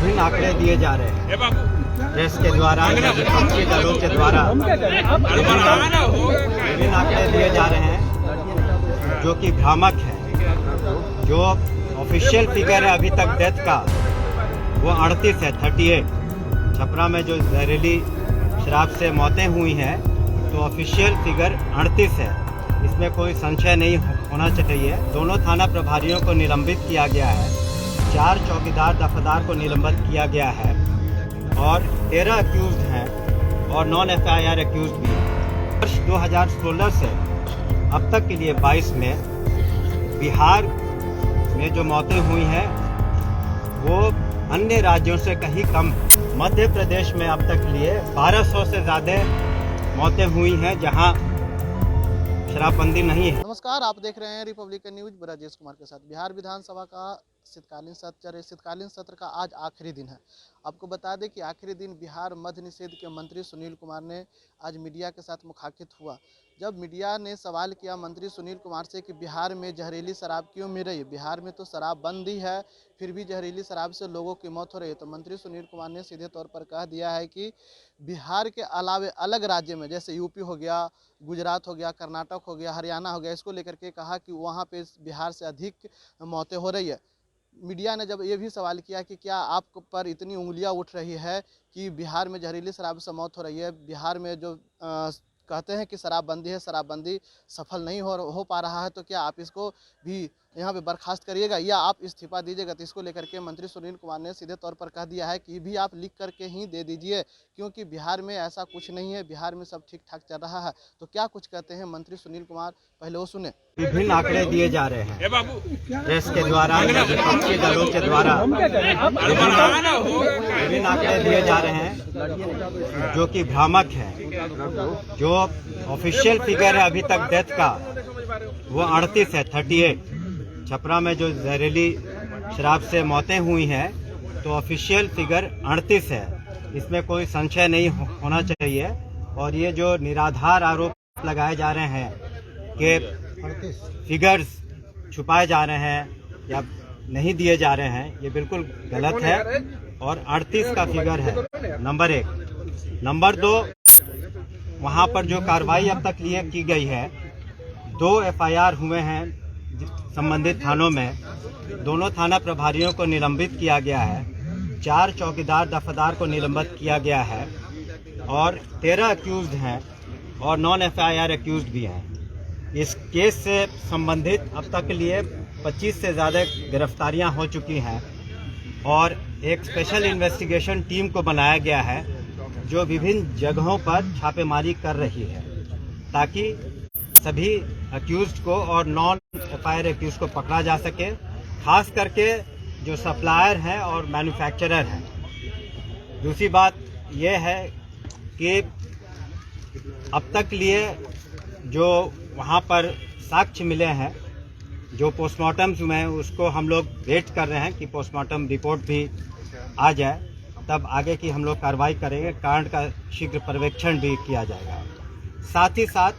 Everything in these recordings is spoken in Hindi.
विभिन्न आंकड़े दिए जा रहे हैं प्रेस के द्वारा या विपक्षी दलों के द्वारा विभिन्न आंकड़े दिए जा रहे हैं जो कि भ्रामक है। जो ऑफिशियल फिगर है अभी तक डेथ का वो 38 है, 38। छपरा में जो जहरीली शराब से मौतें हुई हैं तो ऑफिशियल फिगर 38 है। इसमें कोई संशय नहीं होना चाहिए। दोनों थाना प्रभारियों को निलंबित किया गया है, 4 चौकीदार दफादार को निलंबित किया गया है और 13 अक्यूज्ड हैं और नॉन FIR अक्यूज्ड भी हैं। वर्ष 2016 से अब तक के लिए 22 में बिहार में जो मौतें हुई हैं वो अन्य राज्यों से कहीं कम। मध्य प्रदेश में अब तक लिए 1200 से ज़्यादा मौतें हुई हैं जहां शराबबंदी नहीं है। नमस्कार, आप देख रहे हैं रिपब्लिकन न्यूज। राजेश कुमार के साथ। बिहार विधानसभा का शीतकालीन सत्र का आज आखिरी दिन है। आपको बता दें कि आखिरी दिन बिहार मद्य निषेध के मंत्री सुनील कुमार ने आज मीडिया के साथ मुखातिब हुआ। जब मीडिया ने सवाल किया मंत्री सुनील कुमार से कि बिहार में जहरीली शराब क्यों मिल रही है, बिहार में तो शराबबंदी है फिर भी जहरीली शराब से लोगों की मौत हो रही है, तो मंत्री सुनील कुमार ने सीधे तौर पर कह दिया है कि बिहार के अलावे अलग राज्य में जैसे यूपी हो गया, गुजरात हो गया, कर्नाटक हो गया, हरियाणा हो गया, इसको लेकर के कहा कि वहाँ पे बिहार से अधिक मौतें हो रही है। मीडिया ने जब ये भी सवाल किया कि क्या आप पर इतनी उंगलियां उठ रही है कि बिहार में जहरीली शराब से मौत हो रही है, बिहार में जो कहते हैं कि शराबबंदी है, शराबबंदी सफल नहीं हो पा रहा है, तो क्या आप इसको भी यहाँ पे बर्खास्त करिएगा या आप इस्तीफा दीजिएगा। तो इसको लेकर के मंत्री सुनील कुमार ने सीधे तौर पर कह दिया है कि भी आप लिख करके ही दे दीजिए, क्योंकि बिहार में ऐसा कुछ नहीं है, बिहार में सब ठीक ठाक चल रहा है। तो क्या कुछ कहते हैं मंत्री सुनील कुमार, पहले वो सुने। विभिन्न आंकड़े दिए जा रहे हैं प्रेस के द्वारा या विपक्षी दलों के द्वारा विभिन्न आंकड़े दिए जा रहे हैं जो कि भ्रामक है। जो ऑफिशियल फिगर है अभी तक डेथ का वो 38 है, 38। छपरा में जो जहरीली शराब से मौतें हुई हैं तो ऑफिशियल फिगर 38 है। इसमें कोई संशय नहीं होना चाहिए। और ये जो निराधार आरोप लगाए जा रहे हैं कि फिगर्स छुपाए जा रहे हैं या नहीं दिए जा रहे हैं, ये बिल्कुल गलत है और 38 का फिगर है, नंबर 1। नंबर 2, वहाँ पर जो कार्रवाई अब तक लिए की गई है, 2 FIR हुए हैं संबंधित थानों में, दोनों थाना प्रभारियों को निलंबित किया गया है, 4 चौकीदार दफादार को निलंबित किया गया है और 13 अक्यूज्ड हैं और नॉन FIR अक्यूज्ड भी हैं। इस केस से संबंधित अब तक के लिए 25 से ज़्यादा गिरफ्तारियां हो चुकी हैं और एक स्पेशल इन्वेस्टिगेशन टीम को बनाया गया है जो विभिन्न जगहों पर छापेमारी कर रही है ताकि सभी अक्यूज्ड को और नॉन FIR अक्यूज्ड को पकड़ा जा सके, खास करके जो सप्लायर हैं और मैन्युफैक्चरर हैं। दूसरी बात यह है कि अब तक लिए जो वहाँ पर साक्ष्य मिले हैं, जो पोस्टमार्टम्स हुए हैं, उसको हम लोग वेट कर रहे हैं कि पोस्टमार्टम रिपोर्ट भी आ जाए, तब आगे की हम लोग कार्रवाई करेंगे। कांड का शीघ्र पर्यवेक्षण भी किया जाएगा। साथ ही साथ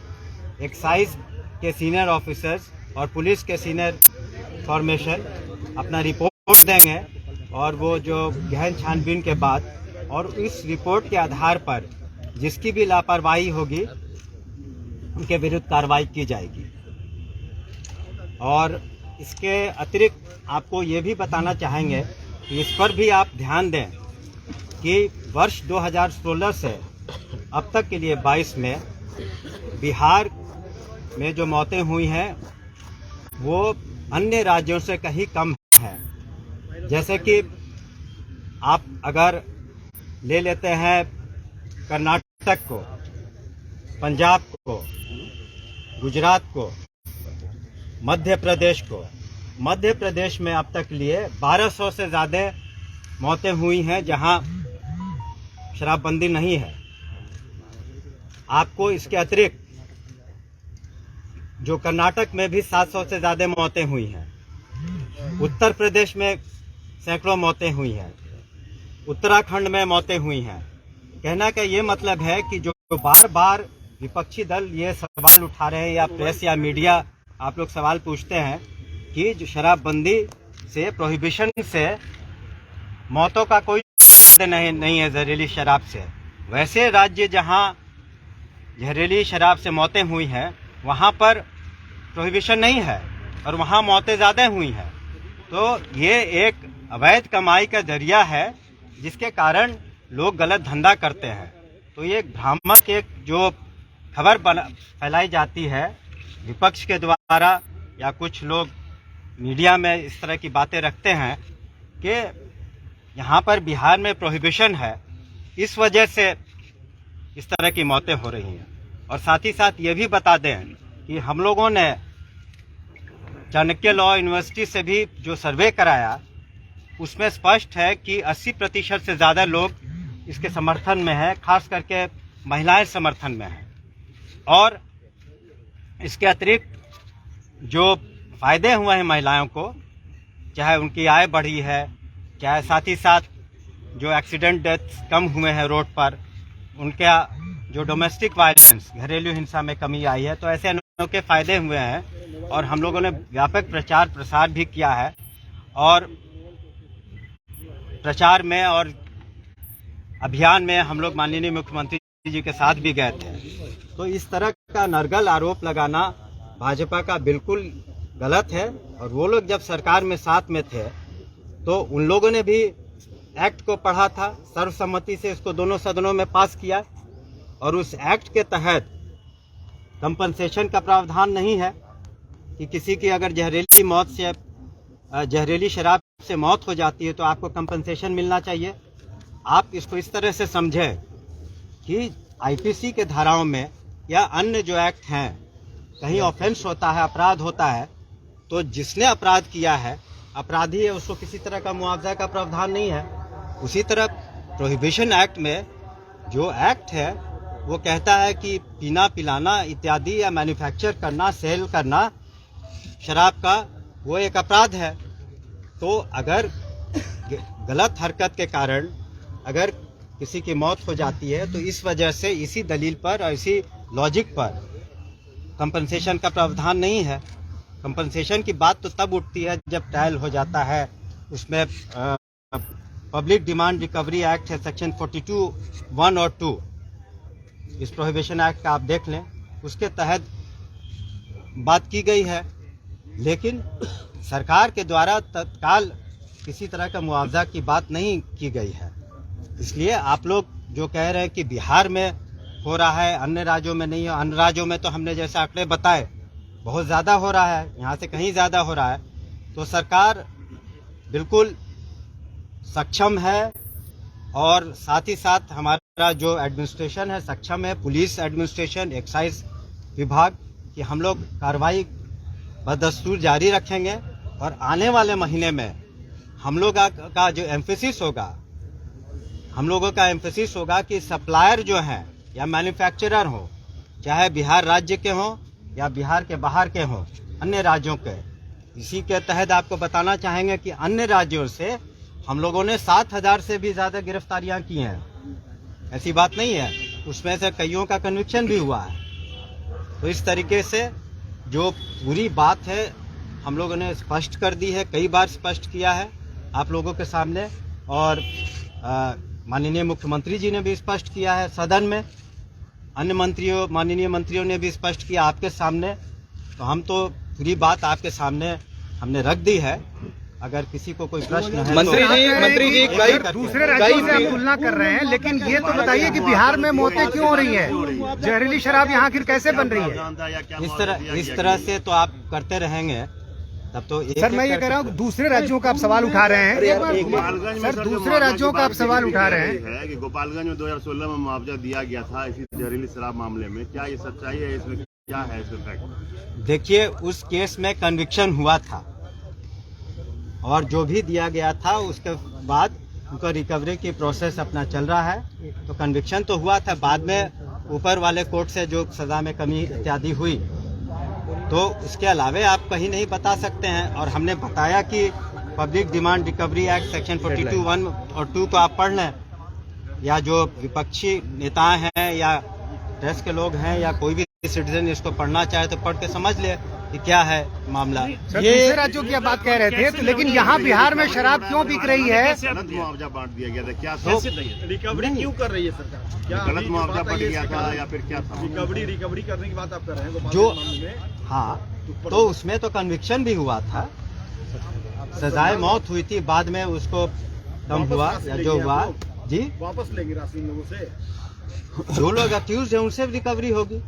एक्साइज के सीनियर ऑफिसर्स और पुलिस के सीनियर फॉर्मेशन अपना रिपोर्ट देंगे और वो जो गहन छानबीन के बाद और इस रिपोर्ट के आधार पर जिसकी भी लापरवाही होगी उनके विरुद्ध कार्रवाई की जाएगी। और इसके अतिरिक्त आपको ये भी बताना चाहेंगे कि इस पर भी आप ध्यान दें कि वर्ष 2016 से अब तक के लिए 22 में बिहार में जो मौतें हुई हैं वो अन्य राज्यों से कहीं कम है। जैसे कि आप अगर ले लेते हैं कर्नाटक को, पंजाब को, गुजरात को, मध्य प्रदेश को, मध्य प्रदेश में अब तक लिए 1200 से ज़्यादा मौतें हुई हैं जहां शराबबंदी नहीं है। आपको इसके अतिरिक्त जो कर्नाटक में भी 700 से ज़्यादा मौतें हुई हैं, उत्तर प्रदेश में सैकड़ों मौतें हुई हैं, उत्तराखंड में मौतें हुई हैं। कहना का ये मतलब है कि जो बार बार विपक्षी दल ये सवाल उठा रहे हैं या प्रेस या मीडिया आप लोग सवाल पूछते हैं कि जो शराबबंदी से, प्रोहिबिशन से मौतों का कोई नहीं है जहरीली शराब से। वैसे राज्य जहां जहरीली शराब से मौतें हुई हैं वहां पर प्रोहिबिशन नहीं है और वहां मौतें ज़्यादा हुई हैं। तो ये एक अवैध कमाई का जरिया है जिसके कारण लोग गलत धंधा करते हैं। तो ये भ्रामक एक जो खबर फैलाई जाती है विपक्ष के द्वारा या कुछ लोग मीडिया में इस तरह की बातें रखते हैं कि यहाँ पर बिहार में प्रोहिबिशन है, इस वजह से इस तरह की मौतें हो रही हैं। और साथ ही साथ ये भी बता दें कि हम लोगों ने चाणक्य लॉ यूनिवर्सिटी से भी जो सर्वे कराया उसमें स्पष्ट है कि 80% से ज़्यादा लोग इसके समर्थन में हैं, खास करके महिलाएं समर्थन में हैं। और इसके अतिरिक्त जो फ़ायदे हुए हैं महिलाओं को, चाहे उनकी आय बढ़ी है, चाहे साथ ही साथ जो एक्सीडेंट डेथ्स कम हुए हैं रोड पर, उनका जो डोमेस्टिक वायलेंस घरेलू हिंसा में कमी आई है, तो ऐसे अनोखे फ़ायदे हुए हैं। और हम लोगों ने व्यापक प्रचार प्रसार भी किया है और प्रचार में और अभियान में हम लोग माननीय मुख्यमंत्री जी के साथ भी गए थे। तो इस तरह का नरगल आरोप लगाना भाजपा का बिल्कुल गलत है। और वो लोग जब सरकार में साथ में थे तो उन लोगों ने भी एक्ट को पढ़ा था, सर्वसम्मति से इसको दोनों सदनों में पास किया और उस एक्ट के तहत कंपनसेशन का प्रावधान नहीं है कि किसी की अगर जहरीली शराब से मौत हो जाती है तो आपको कंपनसेशन मिलना चाहिए। आप इसको इस तरह से समझें कि आईपीसी के धाराओं में या अन्य जो एक्ट हैं कहीं ऑफेंस होता है, अपराध होता है, तो जिसने अपराध किया है अपराधी है, उसको किसी तरह का मुआवजा का प्रावधान नहीं है। उसी तरह प्रोहिबिशन एक्ट में जो एक्ट है वो कहता है कि पीना पिलाना इत्यादि या मैन्युफैक्चर करना, सेल करना शराब का वो एक अपराध है। तो अगर गलत हरकत के कारण अगर किसी की मौत हो जाती है तो इस वजह से इसी दलील पर और इसी लॉजिक पर कंपनसेशन का प्रावधान नहीं है। कंपनसेशन की बात तो तब उठती है जब ट्रायल हो जाता है। उसमें पब्लिक डिमांड रिकवरी एक्ट है, सेक्शन 42(1) और 2, इस प्रोहिबिशन एक्ट का आप देख लें, उसके तहत बात की गई है। लेकिन सरकार के द्वारा तत्काल किसी तरह का मुआवजा की बात नहीं की गई है। इसलिए आप लोग जो कह रहे हैं कि बिहार में हो रहा है, अन्य राज्यों में नहीं है, अन्य राज्यों में तो हमने जैसे आंकड़े बताए बहुत ज़्यादा हो रहा है, यहाँ से कहीं ज़्यादा हो रहा है। तो सरकार बिल्कुल सक्षम है और साथ ही साथ हमारा जो एडमिनिस्ट्रेशन है सक्षम है, पुलिस एडमिनिस्ट्रेशन, एक्साइज विभाग, कि हम लोग कार्रवाई बदस्तूर जारी रखेंगे। और आने वाले महीने में हम लोग का जो एम्फेसिस होगा, हम लोगों का एम्फेसिस होगा कि सप्लायर जो हैं या मैन्युफैक्चरर हो, चाहे बिहार राज्य के हों या बिहार के बाहर के हों, अन्य राज्यों के, इसी के तहत आपको बताना चाहेंगे कि अन्य राज्यों से हम लोगों ने 7,000 से भी ज़्यादा गिरफ्तारियां की हैं। ऐसी बात नहीं है, उसमें से कईयों का कन्विक्शन भी हुआ है। तो इस तरीके से जो पूरी बात है हम लोगों ने स्पष्ट कर दी है, कई बार स्पष्ट किया है आप लोगों के सामने, और माननीय मुख्यमंत्री जी ने भी स्पष्ट किया है सदन में, अन्य माननीय मंत्रियों ने भी स्पष्ट किया आपके सामने। तो हम तो पूरी बात आपके सामने हमने रख दी है। अगर किसी को कोई प्रश्न है मंत्री जी कई दूसरे राज्यों से आप तुलना कर रहे हैं, लेकिन ये तो बताइए कि बिहार में मौतें क्यों हो रही है? जहरीली शराब यहाँ आखिर कैसे बन रही है? इस तरह से तो आप करते रहेंगे तब तो सर मैं ये कह रहा हूँ दूसरे राज्यों का आप सवाल उठा रहे हैं। सर दूसरे राज्यों का आप सवाल उठा रहे हैं कि गोपालगंज में 2016 में मुआवजा दिया गया था इसी जहरीली शराब मामले में, क्या ये सच्चाई है? इसमें क्या है इसमें फैक्ट? देखिए, उस केस में कन्विक्शन हुआ था और जो भी दिया गया था उसके बाद उनका रिकवरी की प्रोसेस अपना चल रहा है। तो कन्विक्शन तो हुआ था, बाद में ऊपर वाले कोर्ट से जो सजा में कमी इत्यादि हुई, तो उसके अलावे आप कहीं नहीं बता सकते हैं। और हमने बताया कि public demand recovery act section 42(1) और 2 को आप पढ़ लें, या जो विपक्षी नेता हैं या प्रेस के लोग हैं या कोई भी सिटीजन इसको पढ़ना चाहे तो पढ़ के समझ ले कि क्या है मामला। सर, दूसरे राज्यों की आप बात कह रहे थे, तो लेकिन यहाँ बिहार में शराब क्यों बिक रही है? गलत मुआवजा बांट दिया गया था, क्या रिकवरी क्यों कर रही है सरकार? क्या गलत मुआवजा बट गया था या फिर क्या था? रिकवरी करने की बात आप कर रहे हैं जो हाँ, तो उसमें तो कन्विक्शन भी हुआ था, सजाए मौत हुई थी, बाद में उसको कम हुआ या जो हुआ जी, वापस लेंगे राशि लोगों से। जो लोग अक्यूज है उनसे रिकवरी होगी।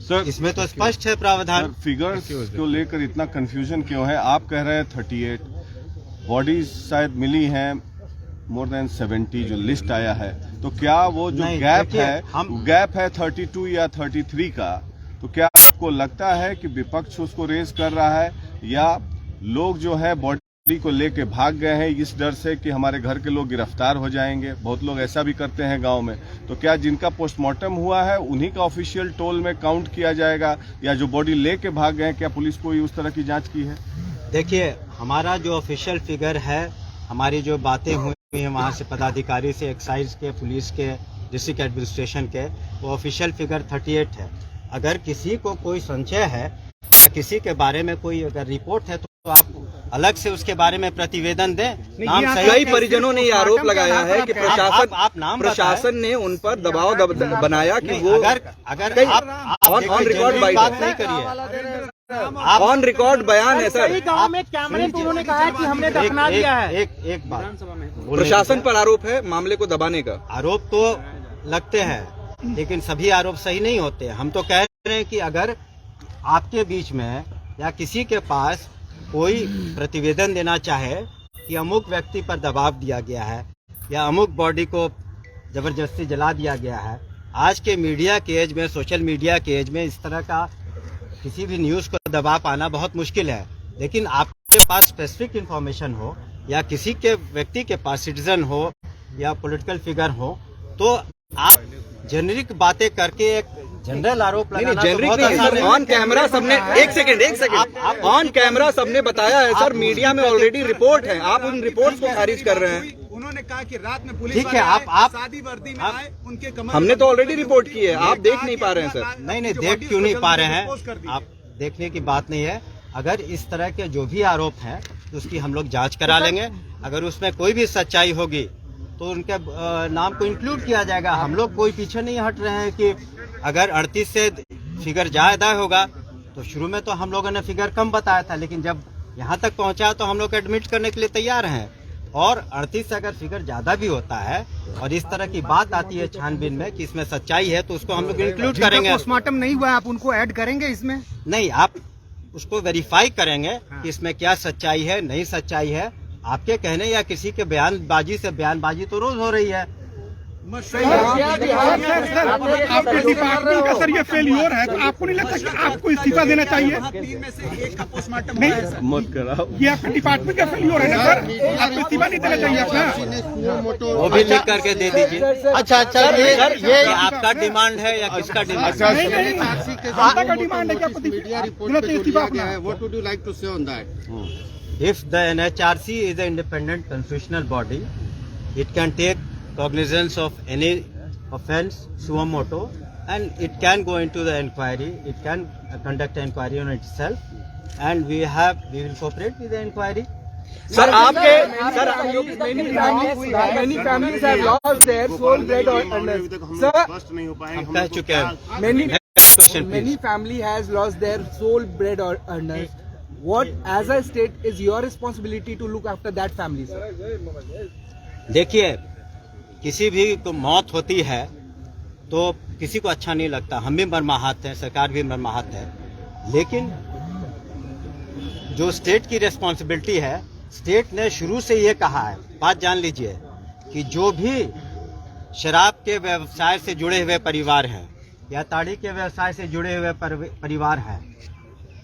सर, इसमें तो स्पष्ट है प्रावधान। फिगर्स को लेकर इतना कंफ्यूजन क्यों है? आप कह रहे हैं 38 बॉडीज शायद मिली हैं, मोर देन 70 जो लिस्ट आया है, तो क्या वो जो नहीं, गैप देखिए, है गैप है 32 या 33 का, तो क्या आपको लगता है कि विपक्ष उसको रेज कर रहा है या लोग जो है बॉडी को लेके भाग गए हैं इस डर से कि हमारे घर के लोग गिरफ्तार हो जाएंगे? बहुत लोग ऐसा भी करते हैं गांव में। तो क्या जिनका पोस्टमार्टम हुआ है उन्हीं का ऑफिशियल टोल में काउंट किया जाएगा या जो बॉडी लेके भाग गए हैं, क्या पुलिस कोई उस तरह की जांच की है? देखिए, हमारा जो ऑफिशियल फिगर है, हमारी जो बातें हुई हैं वहाँ से पदाधिकारी से, एक्साइज के, पुलिस के, डिस्ट्रिक्ट एडमिनिस्ट्रेशन के, वो ऑफिशियल फिगर 38 है। अगर किसी को कोई संशय है या किसी के बारे में कोई अगर रिपोर्ट है तो आप अलग से उसके बारे में प्रतिवेदन दें। नाम सही, कई परिजनों ने ये आरोप लगाया है कि आप नाम प्रशासन ने उन पर दबाव बनाया कि वो अगर आप ऑन रिकॉर्ड बात नहीं करिए, ऑन रिकॉर्ड बयान है सर। गांव में कैमरे तो उन्होंने कहा है कि हमने दफना दिया है। एक बात, प्रशासन पर आरोप है मामले को दबाने का। आरोप तो लगते हैं लेकिन सभी आरोप सही नहीं होते। हम तो कह रहे हैं कि अगर आपके बीच में या किसी के पास कोई प्रतिवेदन देना चाहे कि अमुक व्यक्ति पर दबाव दिया गया है या अमुक बॉडी को जबरदस्ती जला दिया गया है, आज के मीडिया के एज में, सोशल मीडिया के एज में इस तरह का किसी भी न्यूज़ को दबा पाना बहुत मुश्किल है। लेकिन आपके पास स्पेसिफिक इंफॉर्मेशन हो या किसी के व्यक्ति के पास, सिटीजन हो या पॉलिटिकल फिगर हो, तो आप जेनरिक बातें करके एक जनरल आरोप लगाना तो जेनरिक बहुत नहीं आसान सर, है। ऑन कैमरा सबने एक सेकंड ऑन कैमरा सबने बताया है सर, मीडिया में ऑलरेडी रिपोर्ट है, आप उन रिपोर्ट्स को खारिज कर रहे हैं। उन्होंने कहा कि रात में पुलिस ठीक है, आप शादी वर्दी में आए, उनके कमर हमने तो ऑलरेडी रिपोर्ट की है, आप देख नहीं पा रहे हैं सर। नहीं, देख क्यों नहीं पा रहे हैं आप? देखने की बात नहीं है। अगर इस तरह के जो भी आरोप हैं तो उसकी हम लोग जांच करा लेंगे। अगर उसमें कोई भी सच्चाई होगी तो उनके नाम को इंक्लूड किया जाएगा। हम लोग कोई पीछे नहीं हट रहे हैं कि अगर 38 से फिगर ज्यादा होगा तो शुरू में तो हम लोगों ने फिगर कम बताया था, लेकिन जब यहाँ तक पहुँचा तो हम लोग एडमिट करने के लिए तैयार हैं। और 38 से अगर फिगर ज्यादा भी होता है और इस तरह की बात आती है छानबीन में कि इसमें सच्चाई है तो उसको हम लोग इंक्लूड करेंगे। पोस्टमार्टम नहीं हुआ, आप उनको ऐड करेंगे इसमें? नहीं, आप उसको वेरीफाई करेंगे कि इसमें क्या सच्चाई है, नहीं सच्चाई है। आपके कहने या किसी के बयानबाजी से, बयानबाजी तो रोज हो रही है। आपके डिपार्टमेंट का सर ये फेलियर है, तो आपको नहीं लगता कि आपको इस्तीफा देना चाहिए? नहीं, मत कराओ, ये आपके डिपार्टमेंट का फेलियर है ना सर, आपको इस्तीफा नहीं देना चाहिए अपना। वो भी लिख करके दे दीजिए। अच्छा, ये आपका डिमांड है या किसका डिमांड? जनता का डिमांड है कि आपको इस्तीफा अपना है। What would you like to say on that? If the NHRC is an independent constitutional body, it can take cognizance of any offence suo motu and it can go into the inquiry. It can conduct an inquiry on itself, and we will cooperate with the inquiry. Sir आपके many families have lost their sole bread earners. Sir, स्पष्ट नहीं हो पाए। हम कह चुके हैं। many Next question, please. many family has lost their sole bread earners. What, as a state, is your responsibility to look after that family, sir? देखिए, किसी भी को मौत होती है तो किसी को अच्छा नहीं लगता। हम भी मर्माहत हैं, सरकार भी मर्माहत है, लेकिन जो स्टेट की रिस्पॉन्सिबिलिटी है, स्टेट ने शुरू से ये कहा है, बात जान लीजिए, कि जो भी शराब के व्यवसाय से जुड़े हुए परिवार हैं या ताड़ी के व्यवसाय से जुड़े हुए परिवार हैं,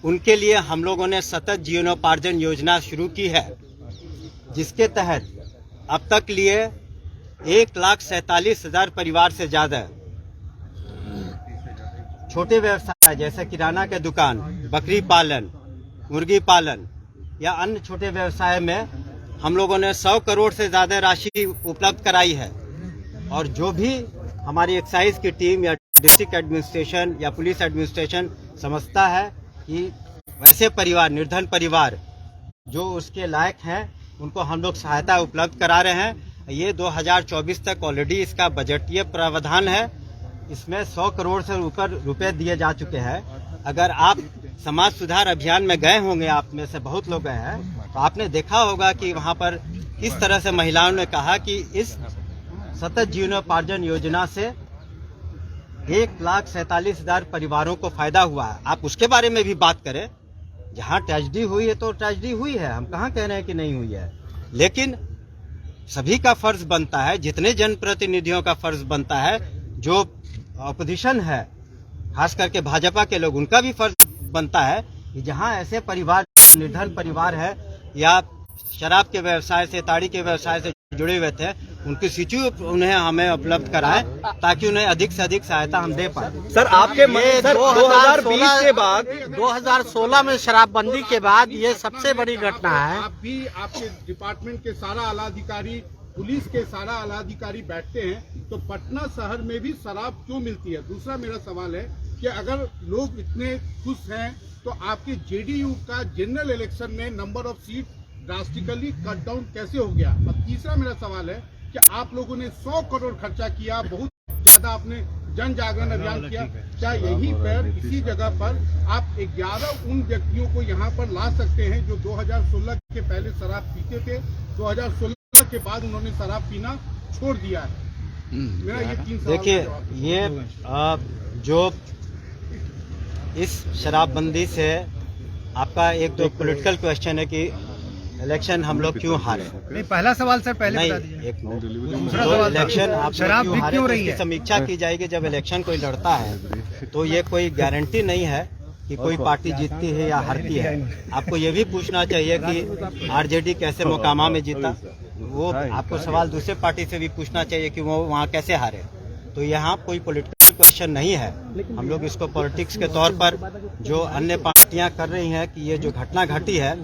उनके लिए हम लोगों ने सतत जीवनोपार्जन योजना शुरू की है, जिसके तहत अब तक लिए 1,47,000 परिवार से ज्यादा छोटे व्यवसाय जैसे किराना के दुकान, बकरी पालन, मुर्गी पालन या अन्य छोटे व्यवसाय में हम लोगों ने 100 करोड़ से ज्यादा राशि उपलब्ध कराई है। और जो भी हमारी एक्साइज की टीम या डिस्ट्रिक्ट एडमिनिस्ट्रेशन या पुलिस एडमिनिस्ट्रेशन समझता है कि वैसे परिवार, निर्धन परिवार जो उसके लायक हैं, उनको हम लोग सहायता उपलब्ध करा रहे हैं। ये 2024 तक ऑलरेडी इसका बजटीय प्रावधान है। इसमें 100 करोड़ से ऊपर रुपए दिए जा चुके हैं। अगर आप समाज सुधार अभियान में गए होंगे, आप में से बहुत लोग गए हैं, तो आपने देखा होगा कि वहाँ पर किस तरह से महिलाओं ने कहा कि इस सतत जीवनोपार्जन योजना से 1,47,000 परिवारों को फायदा हुआ है। आप उसके बारे में भी बात करें। जहाँ ट्रेजेडी हुई है तो ट्रेजेडी हुई है, हम कहाँ कह रहे हैं कि नहीं हुई है, लेकिन सभी का फर्ज बनता है, जितने जनप्रतिनिधियों का फर्ज बनता है, जो अपोजिशन है खास करके भाजपा के लोग, उनका भी फर्ज बनता है कि जहाँ ऐसे परिवार, निर्धन परिवार है या शराब के व्यवसाय से, ताड़ी के व्यवसाय से जुड़े हुए थे, उनकी सूची उन्हें हमें उपलब्ध कराएं ताकि उन्हें अधिक से अधिक सहायता हम दे पाए। सर आपके सर 2020 के बाद 2016 में शराबबंदी के बाद ये सबसे बड़ी घटना है। आप भी, आपके डिपार्टमेंट के सारा आला अधिकारी, पुलिस के सारा आला अधिकारी बैठते हैं, तो पटना शहर में भी शराब क्यों मिलती है? दूसरा मेरा सवाल है कि अगर लोग इतने खुश हैं तो आपके जेडीयू का जनरल इलेक्शन में number of seat drastically cut down कैसे हो गया? और तीसरा मेरा सवाल है कि आप लोगों ने 100 करोड़ खर्चा किया, बहुत ज्यादा आपने जन जागरण अभियान किया, क्या यहीं पर इसी जगह पर आप 11 उन व्यक्तियों को यहाँ पर ला सकते हैं जो 2016 के पहले शराब पीते थे, 2016 के बाद उन्होंने शराब पीना छोड़ दिया है? मेरा ये 3 सवाल। देखिए, ये जो इस शराबबंदी से आपका एक तो पॉलिटिकल क्वेश्चन है कि इलेक्शन हम लोग क्यों हारे। नहीं, पहला सवाल सर पहले बता दीजिए। एक दूसरा सवाल इलेक्शन आप शराब क्यों बिक हारे, क्यों तो रही इसकी है? समीक्षा की जाएगी। जब इलेक्शन कोई लड़ता है तो ये कोई गारंटी नहीं है कि कोई पार्टी जीतती है या हारती है। आपको ये भी पूछना चाहिए कि आरजेडी कैसे मोकामा में जीता, वो आपको सवाल दूसरे पार्टी से भी पूछना चाहिए कि वो वहाँ कैसे हारे। तो यहाँ कोई पॉलिटिकल क्वेश्चन नहीं है। हम लोग इसको पॉलिटिक्स के तौर पर, जो अन्य पार्टियां कर रही हैं कि ये जो घटना घटी है,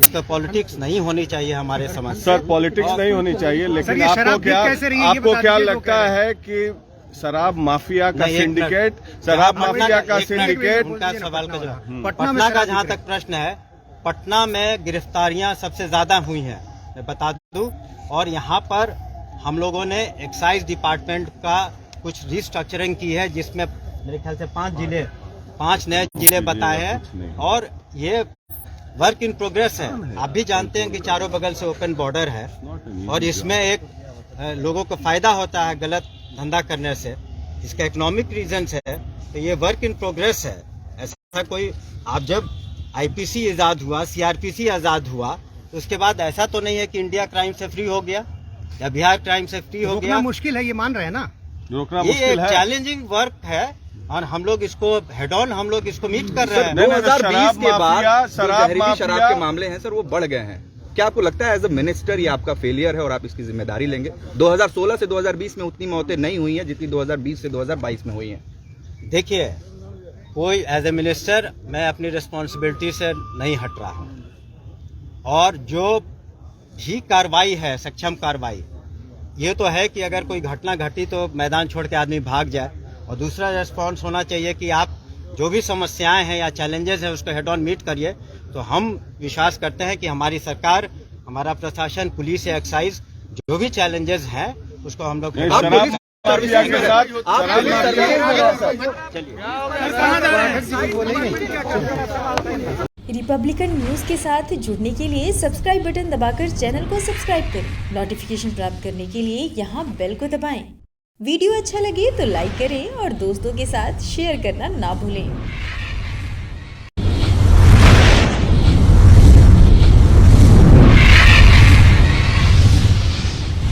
इसका पॉलिटिक्स नहीं होनी चाहिए हमारे समाज में। सर पॉलिटिक्स नहीं होनी चाहिए, लेकिन आपको क्या लगता है कि शराब माफिया का सिंडिकेट, शराब माफिया का सिंडिकेट? उनका सवाल का जवाब, पटना का जहाँ तक प्रश्न है, पटना में गिरफ्तारियां सबसे ज्यादा हुई हैं, मैं बता दूं। और यहाँ पर हम लोगों ने एक्साइज डिपार्टमेंट का कुछ रिस्ट्रक्चरिंग की है, जिसमें मेरे ख्याल से 5 नए जिले बताए हैं, और ये वर्क इन प्रोग्रेस है। आप भी जानते हैं कि चारों बगल से ओपन बॉर्डर है, और इसमें एक लोगों को फायदा होता है गलत धंधा करने से, इसका इकोनॉमिक रीजंस है। तो ये वर्क इन प्रोग्रेस है। ऐसा कोई, आप जब आईपीसी आजाद हुआ, सीआरपीसी आजाद हुआ, तो उसके बाद ऐसा तो नहीं है कि इंडिया क्राइम से फ्री हो गया या बिहार क्राइम से फ्री हो गया। मुश्किल है, ये मान रहे हैं ना? रोकना ये मुश्किल एक है, चैलेंजिंग वर्क है, और हम लोग इसको हेड ऑन, हम लोग इसको मीट कर रहे हैं। 2020 के बाद जहरीली शराब के मामले हैं सर, वो बढ़ गए हैं। क्या आपको लगता है एज अ मिनिस्टर ये आपका फेलियर है और आप इसकी जिम्मेदारी लेंगे? 2016 से 2020 में उतनी मौतें नहीं हुई हैं जितनी 2020 से 2022 में हुई हैं। देखिए, कोई एज ए मिनिस्टर मैं अपनी रिस्पॉन्सिबिलिटी से नहीं हट रहा हूँ, और जो भी कार्रवाई है, सक्षम कार्रवाई, ये तो है कि अगर कोई घटना घटी तो मैदान छोड़ के आदमी भाग जाए, और दूसरा रेस्पॉन्स होना चाहिए कि आप जो भी समस्याएं हैं या चैलेंजेस हैं उसको हेड ऑन मीट करिए। तो हम विश्वास करते हैं कि हमारी सरकार, हमारा प्रशासन, पुलिस या एक्साइज, जो भी चैलेंजेस हैं उसको हम लोग रिपब्लिकन न्यूज के साथ जुड़ने के लिए सब्सक्राइब बटन दबाकर चैनल को सब्सक्राइब करें। नोटिफिकेशन प्राप्त करने के लिए यहाँ बेल को दबाएं। वीडियो अच्छा लगे तो लाइक करें और दोस्तों के साथ शेयर करना ना भूलें।